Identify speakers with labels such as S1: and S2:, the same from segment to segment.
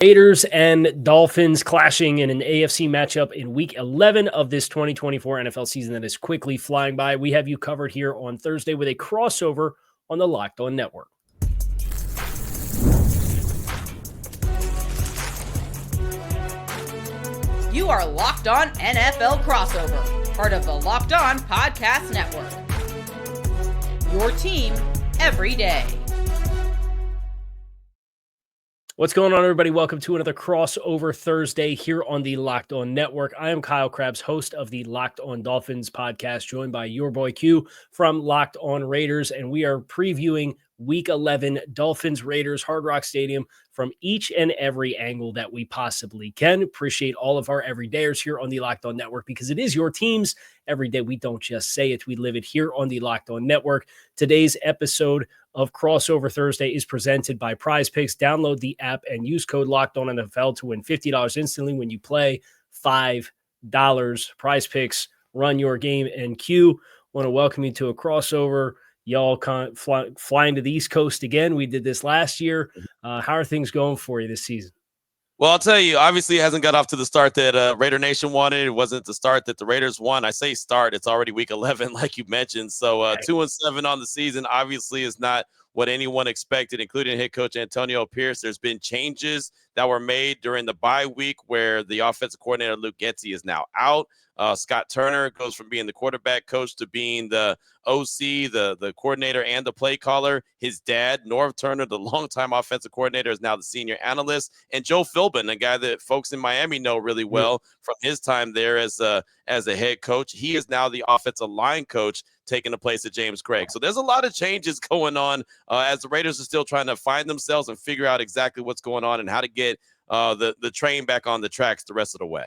S1: Raiders and Dolphins clashing in an AFC matchup in Week 11 of this 2024 NFL season that is quickly flying by. We have you covered here on Thursday with a crossover on the Locked On Network.
S2: You are Locked On NFL Crossover, part of the Locked On Podcast Network. Your team every day.
S1: What's going on, everybody? Welcome to another crossover Thursday here on the Locked On Network. I am Kyle Krabs, host of the Locked On Dolphins podcast, joined by your boy Q from Locked On Raiders, and we are previewing Week 11 Dolphins Raiders Hard Rock Stadium from each and every angle that we possibly can. Appreciate all of our everydayers here on the Locked On Network because it is your team's every day. We don't just say it, we live it here on the Locked On Network. Today's episode of Crossover Thursday is presented by PrizePicks. Download the app and use code LOCKEDONNFL to win $50 instantly when you play $5. PrizePicks, run your game. And Q, want to welcome you to a crossover. Y'all flying to the East Coast again. We did this last year. How are things going for you this season?
S3: Well, I'll tell you, obviously it hasn't got off to the start that Raider Nation wanted. It wasn't the start that the Raiders won. I say start, it's already Week 11, like you mentioned. So 2-7 on the season obviously is not what anyone expected, including head coach Antonio Pierce. There's been changes that were made during the bye week where the offensive coordinator Luke Getsy is now out. Scott Turner goes from being the quarterback coach to being the OC, the coordinator and the play caller. His dad, Norv Turner, the longtime offensive coordinator, is now the senior analyst. And Joe Philbin, a guy that folks in Miami know really well from his time there as a head coach. He is now the offensive line coach, taking the place of James Craig. So there's a lot of changes going on as the Raiders are still trying to find themselves and figure out exactly what's going on and how to get the train back on the tracks the rest of the way.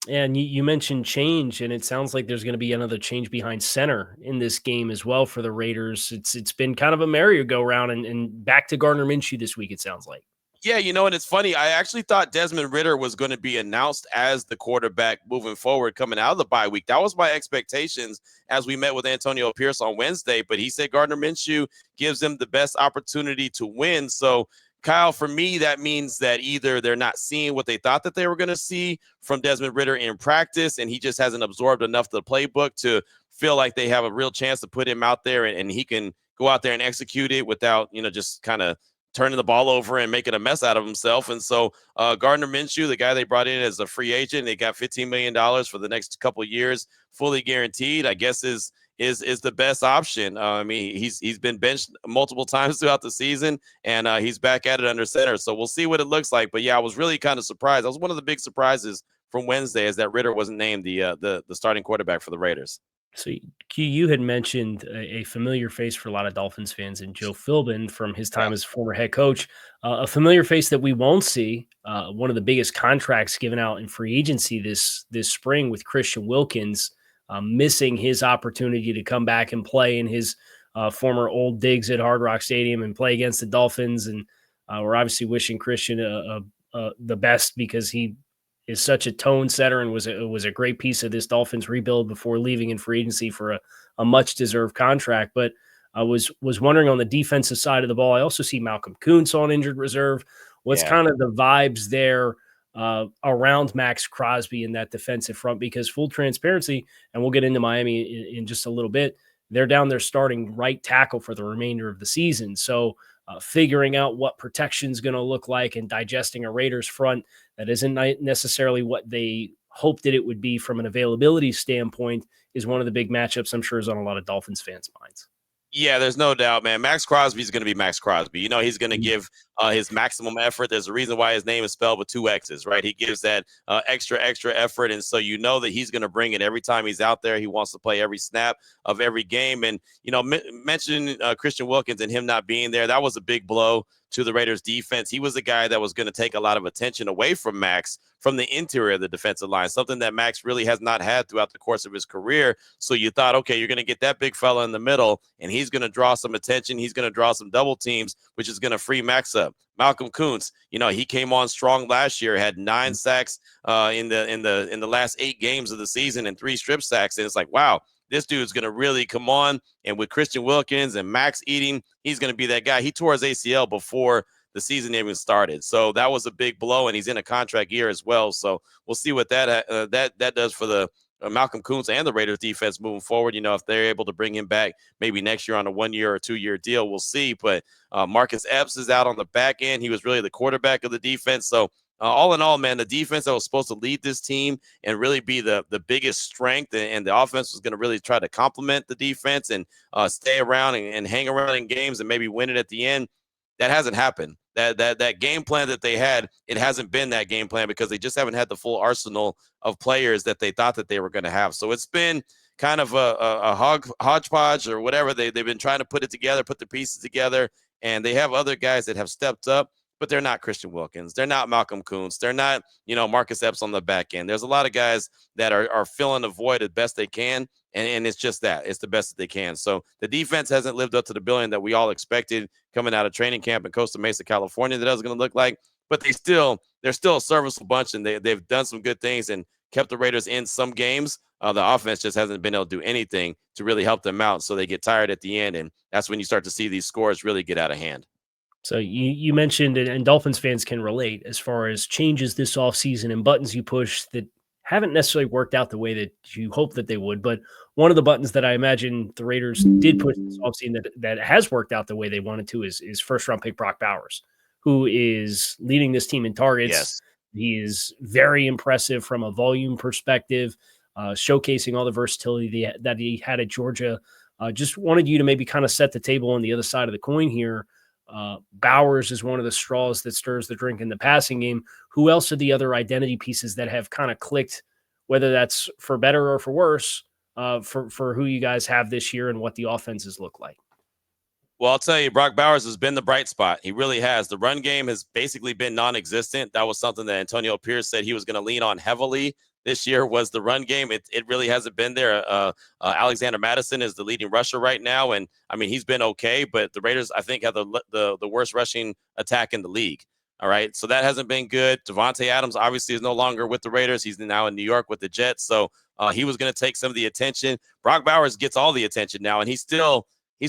S1: And you mentioned change, and it sounds like there's going to be another change behind center in this game as well for the Raiders. It's been kind of a merry-go-round and back to Gardner Minshew this week, it sounds like.
S3: Yeah, and it's funny. I actually thought Desmond Ridder was going to be announced as the quarterback moving forward coming out of the bye week. That was my expectations as we met with Antonio Pierce on Wednesday, but he said Gardner Minshew gives them the best opportunity to win. So Kyle, for me, that means that either they're not seeing what they thought that they were going to see from Desmond Ridder in practice, and he just hasn't absorbed enough of the playbook to feel like they have a real chance to put him out there and he can go out there and execute it without, just kind of turning the ball over and making a mess out of himself. And so Gardner Minshew, the guy they brought in as a free agent, they got $15 million for the next couple of years, fully guaranteed, I guess is the best option. I mean, he's been benched multiple times throughout the season, and he's back at it under center. So we'll see what it looks like. But yeah, I was really kind of surprised. That was one of the big surprises from Wednesday, is that Ridder wasn't named the starting quarterback for the Raiders.
S1: So Q, you had mentioned a familiar face for a lot of Dolphins fans in Joe Philbin from his time as former head coach, a familiar face that we won't see. One of the biggest contracts given out in free agency this spring with Christian Wilkins, missing his opportunity to come back and play in his former old digs at Hard Rock Stadium and play against the Dolphins. And we're obviously wishing Christian the best because he is such a tone setter and was a great piece of this Dolphins rebuild before leaving in free agency for a much-deserved contract. But I was wondering on the defensive side of the ball, I also see Malcolm Kuntz on injured reserve. What's kind of the vibes there around Max Crosby in that defensive front? Because full transparency, and we'll get into Miami in just a little bit, they're down there starting right tackle for the remainder of the season. So figuring out what protection is going to look like and digesting a Raiders front that isn't necessarily what they hoped that it would be from an availability standpoint is one of the big matchups I'm sure is on a lot of Dolphins fans' minds.
S3: Yeah, there's no doubt, man. Max Crosby is going to be Max Crosby. He's going to give his maximum effort. There's a reason why his name is spelled with 2 X's, right? He gives that extra effort. And so that he's going to bring it every time he's out there. He wants to play every snap of every game. And, mentioning Christian Wilkins and him not being there, that was a big blow to the Raiders defense. He was the guy that was going to take a lot of attention away from Max from the interior of the defensive line, something that Max really has not had throughout the course of his career. So you thought, okay, you're going to get that big fella in the middle and he's going to draw some attention. He's going to draw some double teams, which is going to free Max up. Malcolm Kuntz, he came on strong last year, had 9 sacks in the last 8 games of the season and 3 strip sacks. And it's like, wow, this dude's going to really come on. And with Christian Wilkins and Max eating, he's going to be that guy. He tore his ACL before the season even started. So that was a big blow, and he's in a contract year as well. So we'll see what that does for the Malcolm Koonce and the Raiders defense moving forward. If they're able to bring him back maybe next year on a 1-year or 2-year deal, we'll see. But Marcus Epps is out on the back end. He was really the quarterback of the defense. So all in all, man, the defense that was supposed to lead this team and really be the biggest strength, and the offense was going to really try to complement the defense and stay around and hang around in games and maybe win it at the end. That hasn't happened. That game plan that they had, it hasn't been that game plan because they just haven't had the full arsenal of players that they thought that they were going to have. So it's been kind of a hodgepodge or whatever. They've been trying to put it together, put the pieces together, and they have other guys that have stepped up, but they're not Christian Wilkins. They're not Malcolm Koonce. They're not, Marcus Epps on the back end. There's a lot of guys that are filling the void as best they can, and it's just that. It's the best that they can. So the defense hasn't lived up to the billion that we all expected coming out of training camp in Costa Mesa, California, that was going to look like. But they're still a serviceable bunch, and they've done some good things and kept the Raiders in some games. The offense just hasn't been able to do anything to really help them out, so they get tired at the end, and that's when you start to see these scores really get out of hand.
S1: So you mentioned, and Dolphins fans can relate, as far as changes this offseason and buttons you push that haven't necessarily worked out the way that you hope that they would. But one of the buttons that I imagine the Raiders did push this offseason that has worked out the way they wanted to is first-round pick Brock Bowers, who is leading this team in targets.
S3: Yes.
S1: He is very impressive from a volume perspective, showcasing all the versatility that he had at Georgia. Just wanted you to maybe kind of set the table on the other side of the coin here. Bowers is one of the straws that stirs the drink in the passing game. Who else are the other identity pieces that have kind of clicked, whether that's for better or for worse, for who you guys have this year and what the offenses look like?
S3: Well, I'll tell you, Brock Bowers has been the bright spot. He really has. The run game has basically been non-existent. That was something that Antonio Pierce said he was going to lean on heavily this year, was the run game. It really hasn't been there. Alexander Madison is the leading rusher right now, and I mean, he's been okay, but the Raiders, I think, have the worst rushing attack in the league. All right, so that hasn't been good. Devontae Adams obviously is no longer with the Raiders. He's now in New York with the Jets, so he was going to take some of the attention. Brock Bowers gets all the attention now, and he's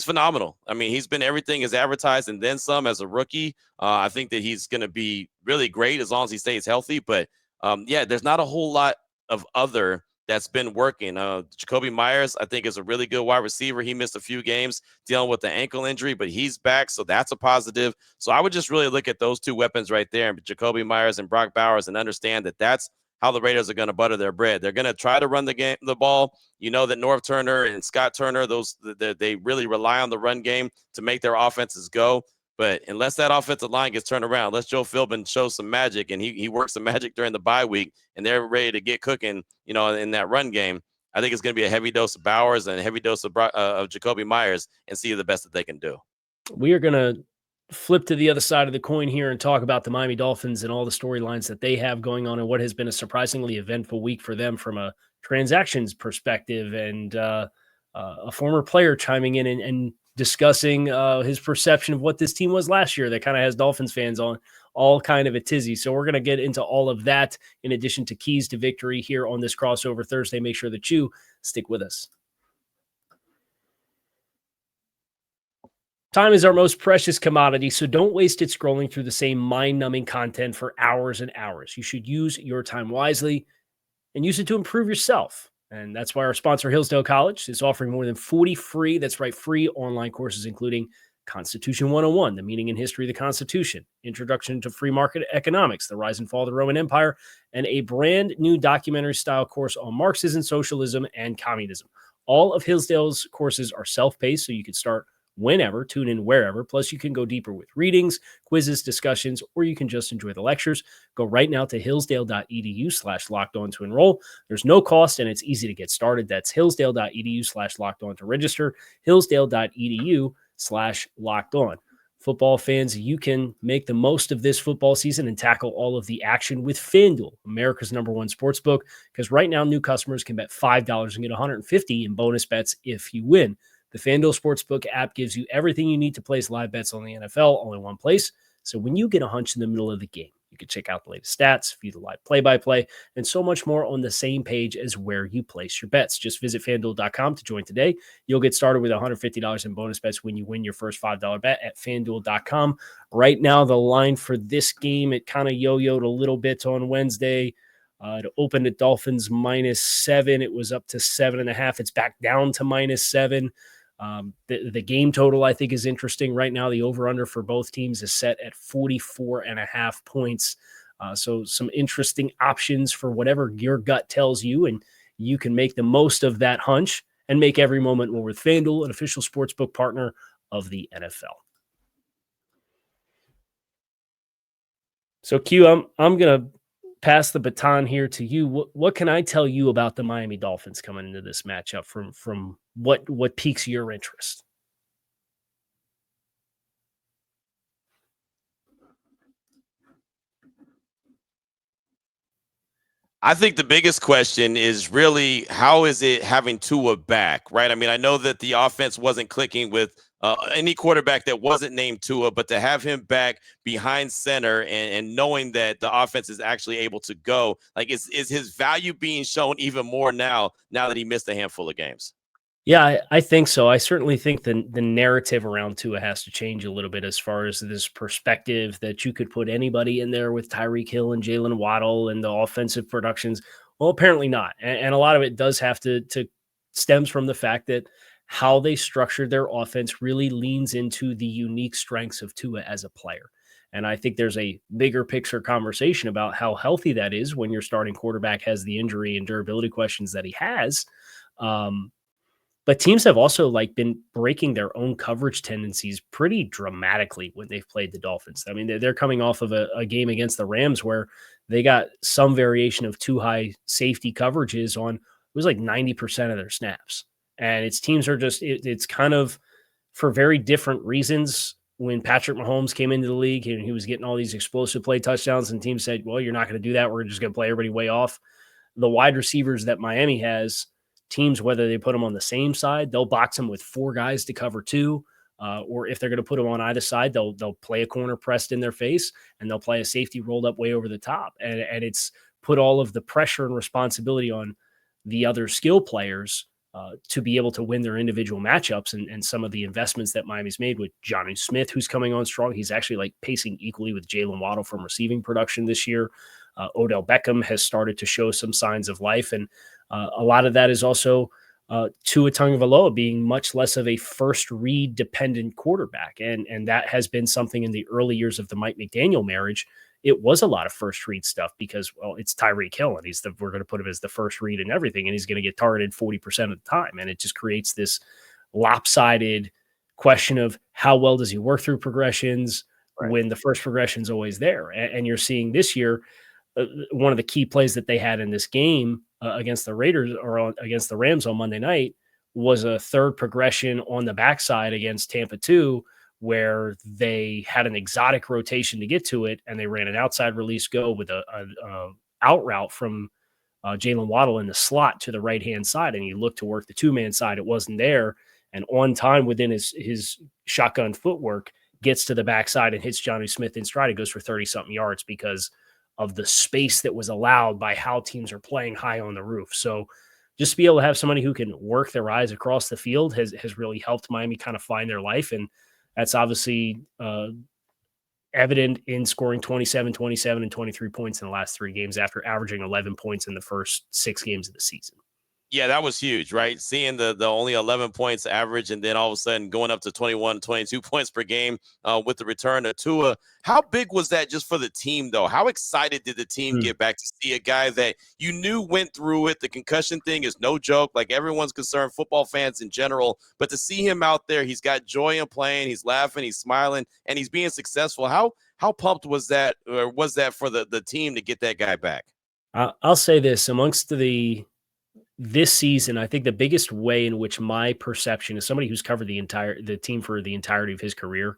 S3: phenomenal. I mean, he's been everything as advertised and then some as a rookie. I think that he's going to be really great as long as he stays healthy. But, there's not a whole lot of other that's been working. Jacoby Myers, I think, is a really good wide receiver. He missed a few games dealing with the ankle injury, but he's back, so that's a positive. So I would just really look at those two weapons right there, Jacoby Myers and Brock Bowers, and understand that that's how the Raiders are going to butter their bread. They're going to try to run the ball. You know that Norv Turner and Scott Turner, they really rely on the run game to make their offenses go. But unless that offensive line gets turned around, unless Joe Philbin shows some magic, and he works some magic during the bye week, and they're ready to get cooking, in that run game, I think it's going to be a heavy dose of Bowers and a heavy dose of Jacoby Myers, and see the best that they can do.
S1: We are going to flip to the other side of the coin here and talk about the Miami Dolphins and all the storylines that they have going on and what has been a surprisingly eventful week for them from a transactions perspective, and a former player chiming in and discussing his perception of what this team was last year. That kind of has Dolphins fans on all kind of a tizzy. So we're going to get into all of that in addition to keys to victory here on this Crossover Thursday. Make sure that you stick with us. Time is our most precious commodity, so don't waste it scrolling through the same mind-numbing content for hours and hours. You should use your time wisely and use it to improve yourself. And that's why our sponsor, Hillsdale College, is offering more than 40 free online courses, including Constitution 101, the meaning and history of the Constitution, Introduction to Free Market Economics, the rise and fall of the Roman Empire, and a brand new documentary-style course on Marxism, socialism, and communism. All of Hillsdale's courses are self-paced, so you can start whenever, tune in wherever. Plus, you can go deeper with readings, quizzes, discussions, or you can just enjoy the lectures. Go right now to hillsdale.edu/lockedon to enroll. There's no cost, and it's easy to get started. That's hillsdale.edu/lockedon to register. hillsdale.edu/lockedon. Football fans, you can make the most of this football season and tackle all of the action with FanDuel, America's #1 sportsbook, because right now new customers can bet $5 and get $150 in bonus bets if you win. The FanDuel Sportsbook app gives you everything you need to place live bets on the NFL, all in one place. So when you get a hunch in the middle of the game, You can check out the latest stats, view the live play-by-play, and so much more on the same page as where you place your bets. Just visit FanDuel.com to join today. You'll get started with $150 in bonus bets when you win your first $5 bet at FanDuel.com. Right now, the line for this game, it kind of yo-yoed a little bit on Wednesday. It opened at Dolphins -7. It was up to 7.5. It's back down to -7. The game total, I think, is interesting right now. The over-under for both teams is set at 44.5 points. So some interesting options for whatever your gut tells you, and you can make the most of that hunch and make every moment more with FanDuel, an official sportsbook partner of the NFL. So, Q, I'm going to pass the baton here to you. What can I tell you about the Miami Dolphins coming into this matchup from what piques your interest?
S3: I think the biggest question is really how is it having Tua back, right? I mean, I know that the offense wasn't clicking with any quarterback that wasn't named Tua, but to have him back behind center and knowing that the offense is actually able to go, like, is his value being shown even more now that he missed a handful of games?
S1: Yeah, I think so. I certainly think the narrative around Tua has to change a little bit as far as this perspective that you could put anybody in there with Tyreek Hill and Jalen Waddle and the offensive productions. Well, apparently not. And a lot of it does have to stems from the fact that how they structured their offense really leans into the unique strengths of Tua as a player. And I think there's a bigger picture conversation about how healthy that is when your starting quarterback has the injury and durability questions that he has. But teams have also been breaking their own coverage tendencies pretty dramatically when they've played the Dolphins. I mean, they're coming off of a game against the Rams where they got some variation of too high safety coverages on, it was like 90% of their snaps. And it's teams are just, it's kind of for very different reasons. When Patrick Mahomes came into the league and he was getting all these explosive play touchdowns and teams said, well, you're not going to do that. We're just going to play everybody way off. The wide receivers that Miami has, teams, whether they put them on the same side, they'll box them with 4 guys to cover 2. Or if they're going to put them on either side, they'll play a corner pressed in their face and they'll play a safety rolled up way over the top. And it's put all of the pressure and responsibility on the other skill players to be able to win their individual matchups. And some of the investments that Miami's made with Johnny Smith, who's coming on strong, he's actually pacing equally with Jalen Waddle from receiving production this year. Odell Beckham has started to show some signs of life. And a lot of that is also Tua Tagovailoa being much less of a first read dependent quarterback. And that has been something in the early years of the Mike McDaniel marriage. It was a lot of first read stuff because, well, it's Tyreek Hill and we're going to put him as the first read and everything. And he's going to get targeted 40% of the time. And it just creates this lopsided question of how well does he work through progressions when the first progression is always there. And you're seeing this year, one of the key plays that they had in this game against the Raiders or against the Rams on Monday night was a third progression on the backside against Tampa 2, where they had an exotic rotation to get to it. And they ran an outside release go with a out route from Jalen Waddle in the slot to the right-hand side. And he looked to work the 2-man side. It wasn't there. And on time within his shotgun footwork gets to the backside and hits Johnny Smith in stride. It goes for 30-something yards because of the space that was allowed by how teams are playing high on the roof. So just to be able to have somebody who can work their eyes across the field has really helped Miami kind of find their life. And that's obviously evident in scoring 27, 27, and 23 points in the last 3 games after averaging 11 points in the first 6 games of the season.
S3: Yeah, that was huge, right? Seeing the only 11 points average and then all of a sudden going up to 21, 22 points per game with the return of Tua. How big was that just for the team, though? How excited did the team get back to see a guy that you knew went through it? The concussion thing is no joke. Like, everyone's concerned, football fans in general. But to see him out there, he's got joy in playing. He's laughing, he's smiling, and he's being successful. How pumped was that, or was that for the team to get that guy back?
S1: I'll say this, amongst this season, I think the biggest way in which my perception is somebody who's covered the team for the entirety of his career,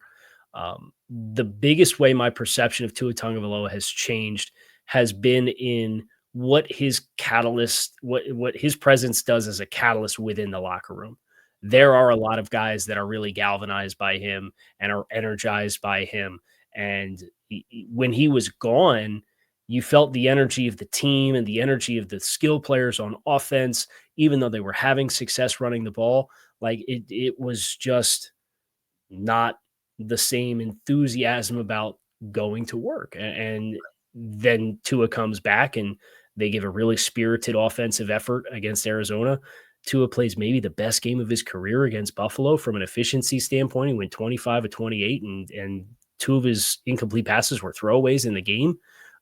S1: the biggest way my perception of Tua Tagovailoa has changed has been in what his catalyst, what his presence does as a catalyst within the locker room. There are a lot of guys that are really galvanized by him and are energized by him. And when he was gone, you felt the energy of the team and the energy of the skill players on offense, even though they were having success running the ball. Like it was just not the same enthusiasm about going to work. And then Tua comes back and they give a really spirited offensive effort against Arizona. Tua plays maybe the best game of his career against Buffalo from an efficiency standpoint. He went 25 of 28, and two of his incomplete passes were throwaways in the game.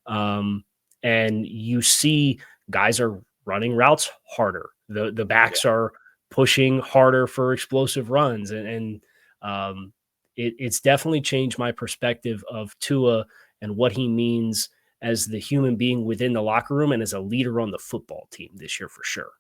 S1: And you see guys are running routes harder. The backs are pushing harder for explosive runs. It's definitely changed my perspective of Tua and what he means as the human being within the locker room and as a leader on the football team this year for sure.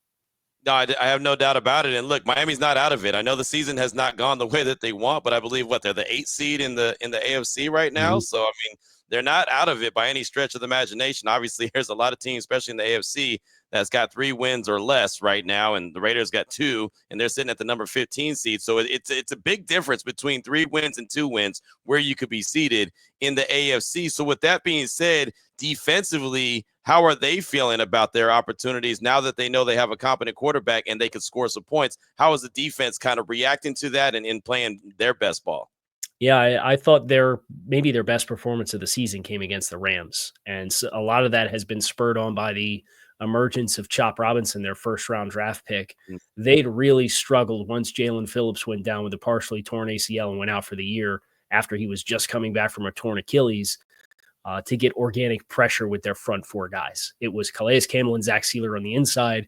S3: No, I have no doubt about it. And look, Miami's not out of it. I know the season has not gone the way that they want, but I believe they're the 8th seed in the AFC right now. Mm-hmm. So I mean, they're not out of it by any stretch of the imagination. Obviously, there's a lot of teams, especially in the AFC, that's got 3 wins or less right now, and the Raiders got 2, and they're sitting at the number 15 seed. So it's a big difference between 3 wins and 2 wins where you could be seated in the AFC. So with that being said, defensively, how are they feeling about their opportunities now that they know they have a competent quarterback and they could score some points? How is the defense kind of reacting to that and playing their best ball?
S1: Yeah, I thought maybe their best performance of the season came against the Rams. And so a lot of that has been spurred on by the emergence of Chop Robinson, their first-round draft pick. Mm-hmm. They'd really struggled once Jalen Phillips went down with a partially torn ACL and went out for the year after he was just coming back from a torn Achilles, to get organic pressure with their front 4 guys. It was Calais Campbell and Zach Sealer on the inside,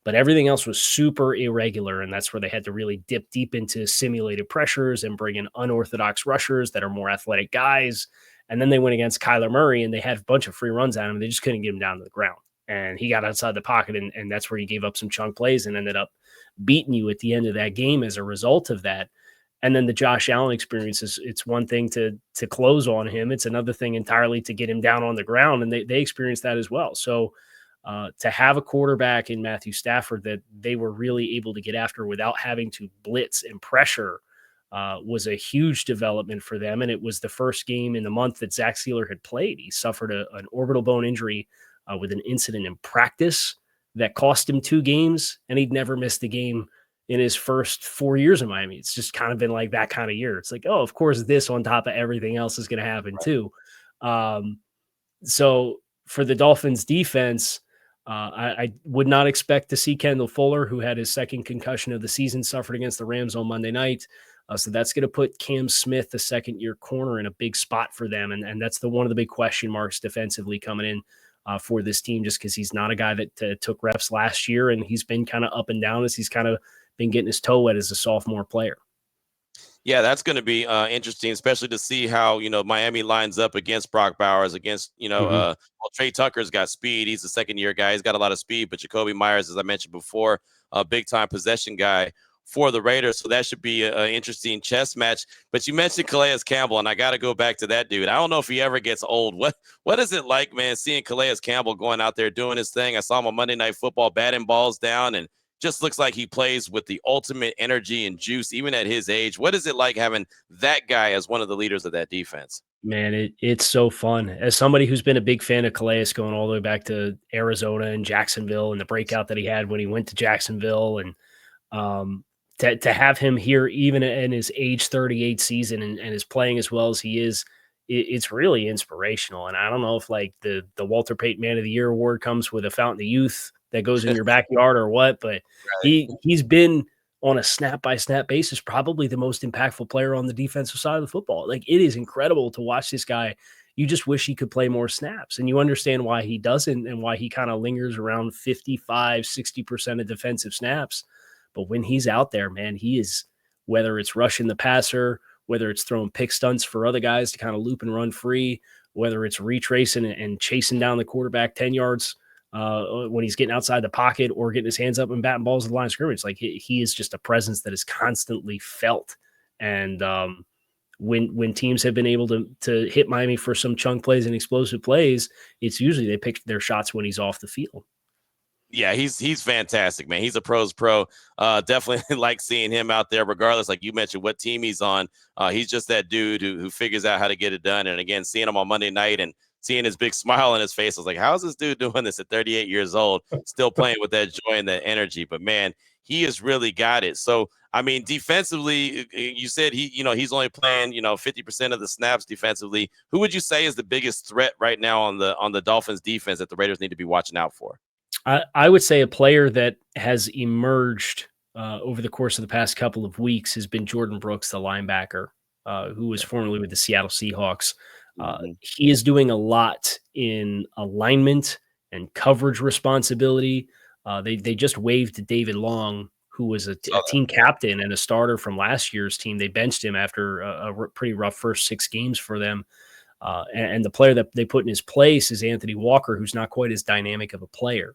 S1: but everything else was super irregular, and that's where they had to really dip deep into simulated pressures and bring in unorthodox rushers that are more athletic guys. And then they went against Kyler Murray, and they had a bunch of free runs at him. They just couldn't get him down to the ground. And he got outside the pocket, and that's where he gave up some chunk plays and ended up beating you at the end of that game as a result of that. And then the Josh Allen experience it's one thing to close on him. It's another thing entirely to get him down on the ground, and they experienced that as well. So to have a quarterback in Matthew Stafford that they were really able to get after without having to blitz and pressure was a huge development for them. And it was the first game in the month that Zach Sealer had played. He suffered an orbital bone injury with an incident in practice that cost him 2 games, and he'd never missed a game in his first 4 years in Miami. It's just kind of been like that kind of year. It's like, oh, of course, this on top of everything else is going to happen too. So for the Dolphins defense, I would not expect to see Kendall Fuller, who had his second concussion of the season, suffered against the Rams on Monday night. So that's going to put Cam Smith, the second-year corner, in a big spot for them. And that's one of the big question marks defensively coming in for this team, just because he's not a guy that took reps last year, and he's been kind of up and down as he's kind of been getting his toe wet as a sophomore player.
S3: Yeah, that's going to be interesting, especially to see how, Miami lines up against Brock Bowers, against, Trey Tucker's got speed. He's a second-year guy. He's got a lot of speed, but Jacoby Myers, as I mentioned before, a big-time possession guy for the Raiders. So that should be an interesting chess match. But you mentioned Calais Campbell, and I got to go back to that dude. I don't know if he ever gets old. What is it like, man, seeing Calais Campbell going out there doing his thing? I saw him on Monday Night Football batting balls down, and just looks like he plays with the ultimate energy and juice, even at his age. What is it like having that guy as one of the leaders of that defense?
S1: Man, it's so fun. As somebody who's been a big fan of Calais going all the way back to Arizona and Jacksonville and the breakout that he had when he went to Jacksonville, and to have him here even in his age 38 season and is playing as well as he is, it's really inspirational. And I don't know if like the Walter Payton Man of the Year award comes with a fountain of youth that goes in your backyard or what, but right. He's been on a snap-by-snap basis probably the most impactful player on the defensive side of the football. Like, it is incredible to watch this guy. You just wish he could play more snaps, and you understand why he doesn't and why he kind of lingers around 55, 60% of defensive snaps. But when he's out there, man, he is, whether it's rushing the passer, whether it's throwing pick stunts for other guys to kind of loop and run free, whether it's retracing and chasing down the quarterback 10 yards when he's getting outside the pocket or getting his hands up and batting balls at the line of scrimmage. Like, he is just a presence that is constantly felt. And when teams have been able to hit Miami for some chunk plays and explosive plays, it's usually they pick their shots when he's off the field.
S3: Yeah, he's fantastic, man. He's a pro's pro. Definitely like seeing him out there, regardless, like you mentioned, what team he's on. He's just that dude who figures out how to get it done. And again, seeing him on Monday night and seeing his big smile on his face, I was like, how's this dude doing this at 38 years old, still playing with that joy and that energy? But man, he has really got it. So I mean, defensively, you said he's only playing 50% of the snaps defensively. Who would you say is the biggest threat right now on the Dolphins defense that the Raiders need to be watching out for?
S1: I would say a player that has emerged over the course of the past couple of weeks has been Jordan Brooks, the linebacker, who was formerly with the Seattle Seahawks.
S3: Mm-hmm.
S1: He is doing a lot in alignment and coverage responsibility. They just waived David Long, who was a team captain and a starter from last year's team. They benched him after a pretty rough first 6 games for them. And the player that they put in his place is Anthony Walker, who's not quite as dynamic of a player.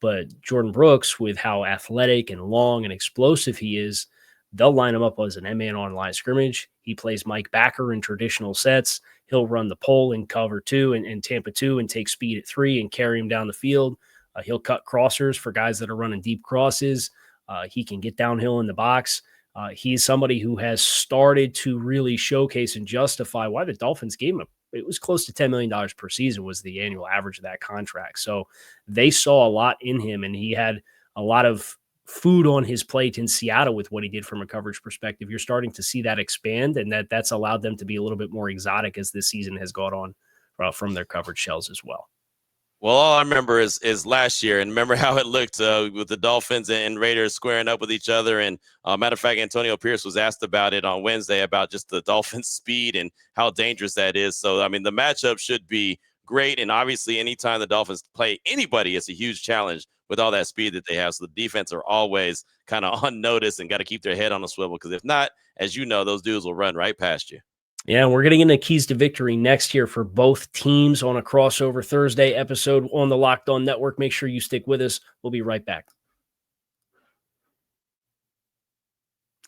S1: But Jordan Brooks, with how athletic and long and explosive he is, they'll line him up as an man on line of scrimmage. He plays Mike Backer in traditional sets. He'll run the pole in cover 2 and Tampa 2 and take speed at 3 and carry him down the field. He'll cut crossers for guys that are running deep crosses. He can get downhill in the box. He's somebody who has started to really showcase and justify why the Dolphins gave him it was close to $10 million per season was the annual average of that contract. So they saw a lot in him, and he had a lot of food on his plate in Seattle with what he did from a coverage perspective. You're starting to see that expand, and that's allowed them to be a little bit more exotic as this season has gone on from their coverage shells as well.
S3: Well, all I remember is last year, and remember how it looked with the Dolphins and Raiders squaring up with each other. And matter of fact, Antonio Pierce was asked about it on Wednesday about just the Dolphins' speed and how dangerous that is. So, I mean, the matchup should be great. And obviously, anytime the Dolphins play anybody, it's a huge challenge with all that speed that they have. So the defense are always kind of on notice and got to keep their head on a swivel, because if not, as you know, those dudes will run right past you.
S1: Yeah, we're getting into keys to victory next year for both teams on a crossover Thursday episode on the Locked On Network. Make sure you stick with us. We'll be right back.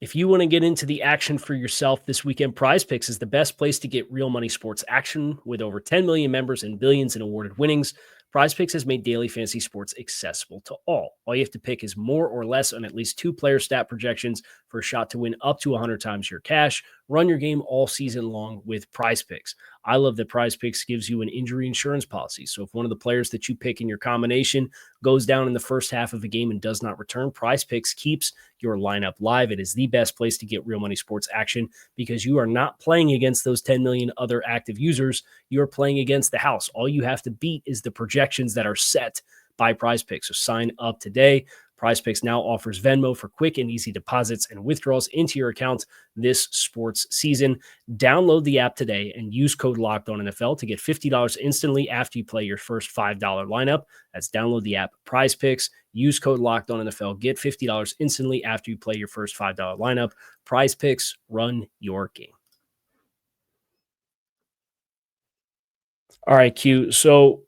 S1: If you want to get into the action for yourself this weekend, PrizePicks is the best place to get real money sports action. With over 10 million members and billions in awarded winnings, PrizePicks has made daily fantasy sports accessible to all. All you have to pick is more or less on at least 2 player stat projections for a shot to win up to 100 times your cash. Run your game all season long with PrizePicks. I love that PrizePicks gives you an injury insurance policy. So if one of the players that you pick in your combination goes down in the first half of a game and does not return, PrizePicks keeps your lineup live. It is the best place to get real money sports action because you are not playing against those 10 million other active users. You're playing against the house. All you have to beat is the projections that are set by PrizePicks. So sign up today. PrizePicks now offers Venmo for quick and easy deposits and withdrawals into your account this sports season. Download the app today and use code LOCKEDONNFL to get $50 instantly after you play your first $5 lineup. That's download the app PrizePicks. Use code LOCKEDONNFL. Get $50 instantly after you play your first $5 lineup. PrizePicks, run your game. All right, Q. So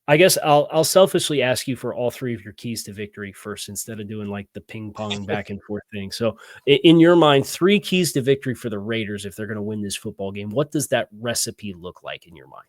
S1: I guess I'll selfishly ask you for all 3 of your keys to victory first, instead of doing like the ping pong back and forth thing. So in your mind, 3 keys to victory for the Raiders if they're going to win this football game. What does that recipe look like in your mind?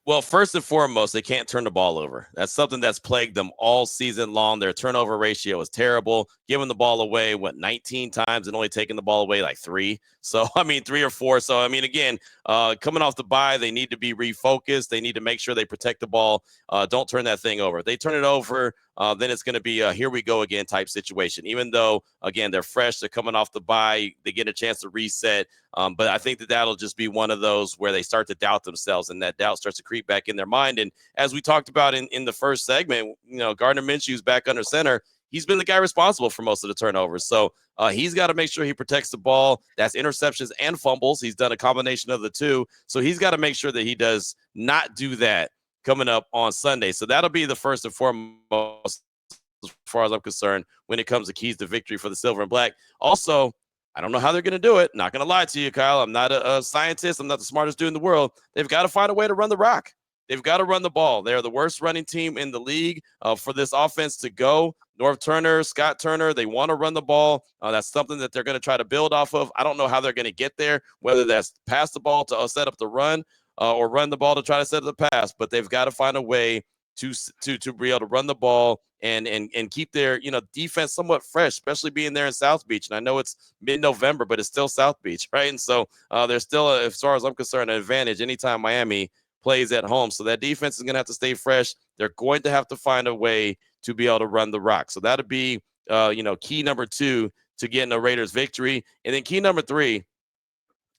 S3: Well, first and foremost, they can't turn the ball over. That's something that's plagued them all season long. Their turnover ratio is terrible. Giving the ball away, 19 times and only taking the ball away like 3. So, I mean, 3 or 4. So, I mean, again, coming off the bye, they need to be refocused. They need to make sure they protect the ball. Don't turn that thing over. If they turn it over, then it's going to be a here we go again type situation. Even though, again, they're fresh, they're coming off the bye, they get a chance to reset. But I think that'll just be one of those where they start to doubt themselves, and that doubt starts to creep back in their mind. And as we talked about in the first segment, Gardner Minshew's back under center. He's been the guy responsible for most of the turnovers. So he's got to make sure he protects the ball. That's interceptions and fumbles. He's done a combination of the 2. So he's got to make sure that he does not do that coming up on Sunday. So that'll be the first and foremost, as far as I'm concerned, when it comes to keys to victory for the Silver and Black. Also, I don't know how they're going to do it. Not going to lie to you, Kyle. I'm not a scientist. I'm not the smartest dude in the world. They've got to find a way to run the rock. They've got to run the ball. They're the worst running team in the league. For this offense to go, Norv Turner, Scott Turner, they want to run the ball. That's something that they're going to try to build off of. I don't know how they're going to get there, whether that's pass the ball to set up the run or run the ball to try to set up the pass, but they've got to find a way to be able to run the ball and keep their defense somewhat fresh, especially being there in South Beach. And I know it's mid-November, but it's still South Beach, right? And so there's still, as far as I'm concerned, an advantage anytime Miami plays at home. So that defense is going to have to stay fresh. They're going to have to find a way to be able to run the rock. So that'll be key number 2 to getting a Raiders victory. And then key number 3,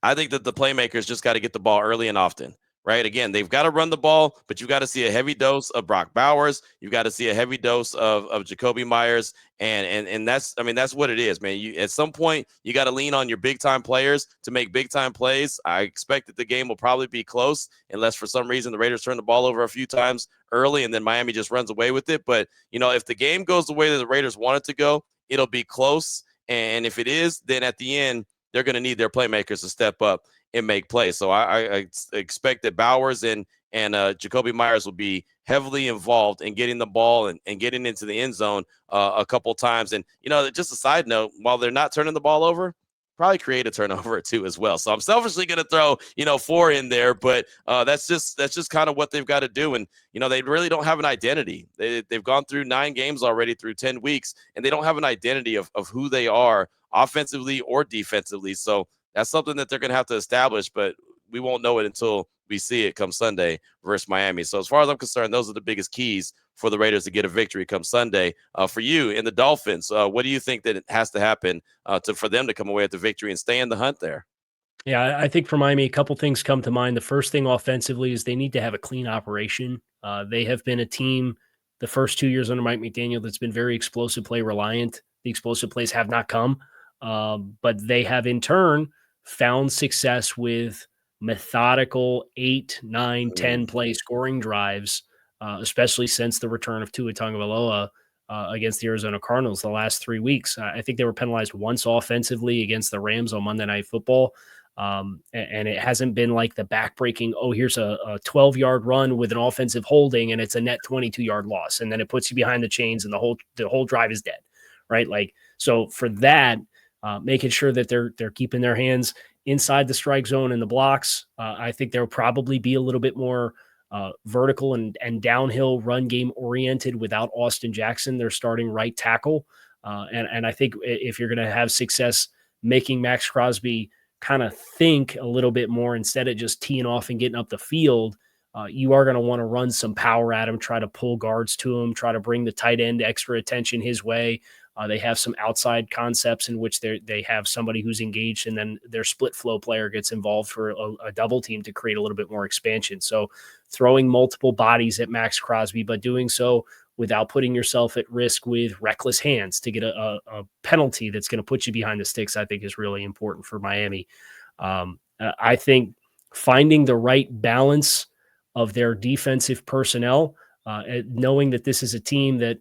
S3: I think that the playmakers just got to get the ball early and often, right? Again, they've got to run the ball, but you got to see a heavy dose of Brock Bowers. You've got to see a heavy dose of Jacoby Myers. And that's what it is, man. At some point, you got to lean on your big time players to make big time plays. I expect that the game will probably be close unless for some reason the Raiders turn the ball over a few times early and then Miami just runs away with it. But, if the game goes the way that the Raiders want it to go, it'll be close. And if it is, then at the end, they're going to need their playmakers to step up and make plays. So I expect that Bowers and Jacoby Myers will be heavily involved in getting the ball and getting into the end zone a couple times. And, just a side note, while they're not turning the ball over, probably create a turnover or 2 as well. So I'm selfishly going to throw, 4 in there, but that's just kind of what they've got to do. And, they really don't have an identity. They've gone through 9 games already through 10 weeks, and they don't have an identity of who they are offensively or defensively. So that's something that they're going to have to establish, but we won't know it until we see it come Sunday versus Miami. So as far as I'm concerned, those are the biggest keys for the Raiders to get a victory come Sunday. For you and the Dolphins, what do you think that it has to happen for them to come away with the victory and stay in the hunt there?
S1: Yeah, I think for Miami, a couple things come to mind. The first thing offensively is they need to have a clean operation. They have been a team the first 2 years under Mike McDaniel that's been very explosive play reliant. The explosive plays have not come, but they have in turn found success with methodical 8, 9, 10 play scoring drives, especially since the return of Tua Tagovailoa against the Arizona Cardinals the last 3 weeks. I think they were penalized once offensively against the Rams on Monday Night Football. And it hasn't been like the backbreaking, here's a 12-yard run with an offensive holding and it's a net 22-yard loss. And then it puts you behind the chains and the whole drive is dead, right? So for that, making sure that they're keeping their hands inside the strike zone and the blocks. I think there'll probably be a little bit more vertical and downhill run game oriented without Austin Jackson, their starting right tackle. And I think if you're going to have success making Max Crosby kind of think a little bit more instead of just teeing off and getting up the field, you are going to want to run some power at him, try to pull guards to him, try to bring the tight end extra attention his way. They have some outside concepts in which they have somebody who's engaged, and then their split flow player gets involved for a double team to create a little bit more expansion. So throwing multiple bodies at Max Crosby, but doing so without putting yourself at risk with reckless hands to get a penalty that's going to put you behind the sticks, I think is really important for Miami. I think finding the right balance of their defensive personnel, knowing that this is a team that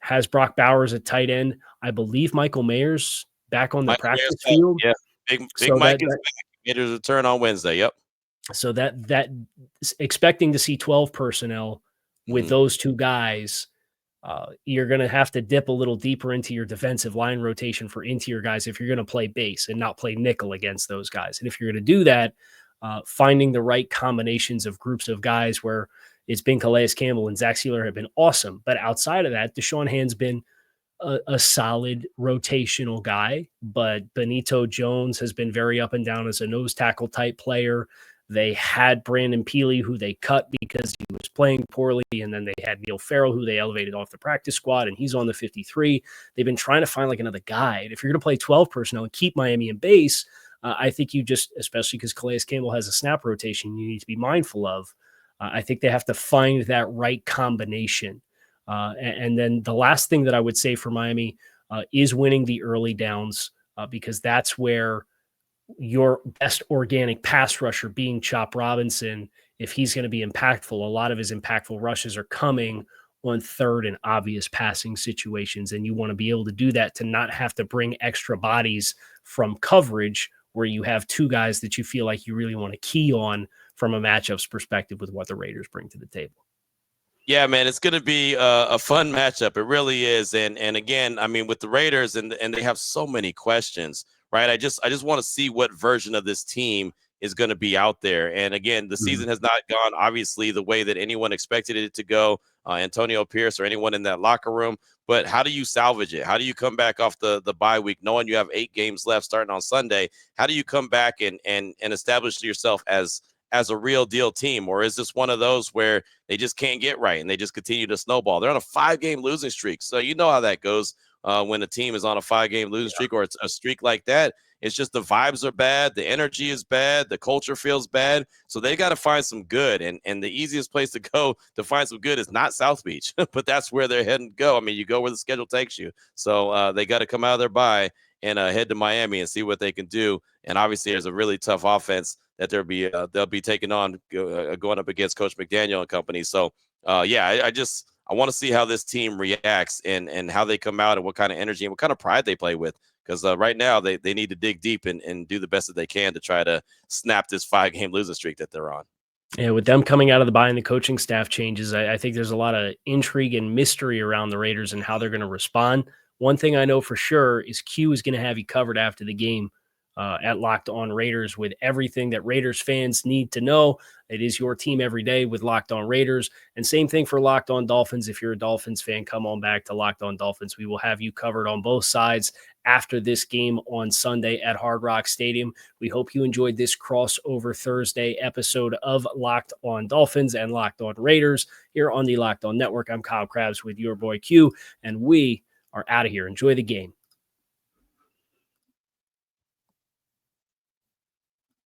S1: has Brock Bowers at tight end. I believe Michael Mayer's back on the practice field.
S3: Yeah, big Mike is back. Made his return on Wednesday. Yep.
S1: So that expecting to see 12 personnel with those two guys, you're going to have to dip a little deeper into your defensive line rotation for interior guys if you're going to play base and not play nickel against those guys. And if you're going to do that, finding the right combinations of groups of guys where it's been Calais Campbell and Zach Sealer have been awesome. But outside of that, Deshaun Hand's been a solid rotational guy, but Benito Jones has been very up and down as a nose tackle type player. They had Brandon Peely, who they cut because he was playing poorly, and then they had Neil Farrell, who they elevated off the practice squad, and he's on the 53. They've been trying to find another guy. And if you're going to play 12 personnel and keep Miami in base, I think you just, especially because Calais Campbell has a snap rotation, you need to be mindful of. I think they have to find that right combination. And then the last thing that I would say for Miami is winning the early downs, because that's where your best organic pass rusher, being Chop Robinson, if he's going to be impactful, a lot of his impactful rushes are coming on third and obvious passing situations. And you want to be able to do that to not have to bring extra bodies from coverage where you have two guys that you feel like you really want to key on from a matchups perspective with what the Raiders bring to the table.
S3: Yeah, man, it's going to be a fun matchup. It really is. And again, I mean, with the Raiders and they have so many questions, right? I just want to see what version of this team is going to be out there. And again, the season has not gone obviously the way that anyone expected it to go, Antonio Pierce or anyone in that locker room. But how do you salvage it? How do you come back off the bye week knowing you have 8 games left starting on Sunday? How do you come back and establish yourself as a real deal team? Or is this one of those where they just can't get right and they just continue to snowball? They're on a 5-game losing streak. So you know how that goes when a team is on a 5-game losing streak or it's a streak like that. It's just the vibes are bad. The energy is bad. The culture feels bad. So they got to find some good. And the easiest place to go to find some good is not South Beach, but that's where they're heading to go. I mean, you go where the schedule takes you. So they got to come out of their bye and head to Miami and see what they can do. And obviously there's a really tough offense that they'll be taking on going up against Coach McDaniel and company. So I want to see how this team reacts and how they come out and what kind of energy and what kind of pride they play with. Because right now they need to dig deep and do the best that they can to try to snap this 5-game losing streak that they're on.
S1: Yeah, with them coming out of the bye and the coaching staff changes, I think there's a lot of intrigue and mystery around the Raiders and how they're going to respond. One thing I know for sure is Q is going to have you covered after the game at Locked On Raiders with everything that Raiders fans need to know. It is your team every day with Locked On Raiders. And same thing for Locked On Dolphins. If you're a Dolphins fan, come on back to Locked On Dolphins. We will have you covered on both sides after this game on Sunday at Hard Rock Stadium. We hope you enjoyed this crossover Thursday episode of Locked On Dolphins and Locked On Raiders here on the Locked On Network. I'm Kyle Krabs with your boy Q, and we are out of here. Enjoy the game.